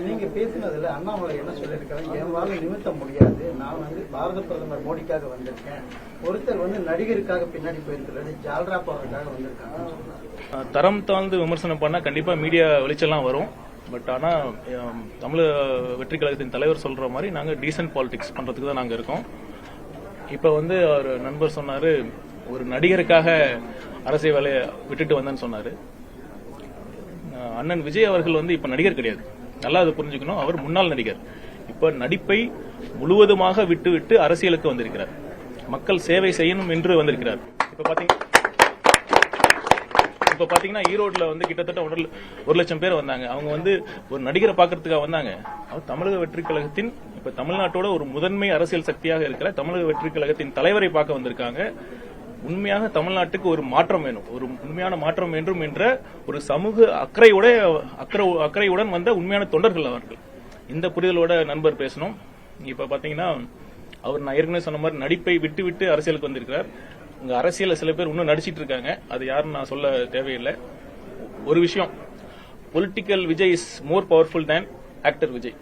நீங்க பேசினதுல அண்ணாமலை என்ன சொல்லியிருக்காங்க, என் வாழை நிமித்த முடியாது, நான் பாரத பிரதமர் மோடிக்காக வந்திருக்கேன், ஒருத்தர் நடிகருக்காக பின்னாடி போயிருக்கிறது, ஜால்ரா போறதுக்காக வந்திருக்காங்க. தரம் தாழ்ந்து விமர்சனம் பண்ணா கண்டிப்பா மீடியா வெளிச்செல்லாம் வரும். பட் ஆனா தமிழக வெற்றி கழகத்தின் தலைவர் சொல்ற மாதிரி நாங்க டீசன்ட் பாலிடிக்ஸ் பண்றதுக்கு தான் நாங்க இருக்கோம். இப்ப ஒரு நண்பர் சொன்னாரு, ஒரு நடிகருக்காக அரசியல் வேலையை விட்டுட்டு வந்தேன்னு சொன்னாரு. அண்ணன் விஜய் அவர்கள் இப்ப நடிகர் கிடையாது, நல்லா அதை புரிஞ்சுக்கணும். அவர் முன்னாள் நடிகர். இப்ப நடிப்பை முழுவதுமாக விட்டு அரசியலுக்கு வந்திருக்கிறார். மக்கள் சேவை செய்யணும் என்று வந்திருக்கிறார். இப்ப பாத்தீங்கன்னா ஈரோடுல கிட்டத்தட்ட 1 லட்சம் பேர் வந்தாங்க. அவங்க ஒரு நடிகரை பாக்குறதுக்காக வந்தாங்க. அவர் தமிழக வெற்றி கழகத்தின் இப்ப தமிழ்நாட்டோட ஒரு முதன்மை அரசியல் சக்தியாக இருக்கிற தமிழக வெற்றி கழகத்தின் தலைவரை பார்க்க வந்திருக்காங்க. உண்மையாக தமிழ்நாட்டுக்கு ஒரு மாற்றம் வேணும், ஒரு உண்மையான மாற்றம் வேண்டும் என்ற ஒரு சமூக அக்கறையுடன் வந்த உண்மையான தொண்டர்கள் அவர்கள். இந்த புரிதலோட நண்பர் பேசணும். இப்ப பாத்தீங்கன்னா அவர் நான் ஏற்கனவே சொன்ன மாதிரி நடிப்பை விட்டு அரசியலுக்கு வந்திருக்கிறார். இங்க அரசியல சில பேர் இன்னும் நடிச்சிட்டு இருக்காங்க, அது யாருன்னு நான் சொல்ல தேவையில்லை. ஒரு விஷயம், political Vijay is more powerful than actor Vijay.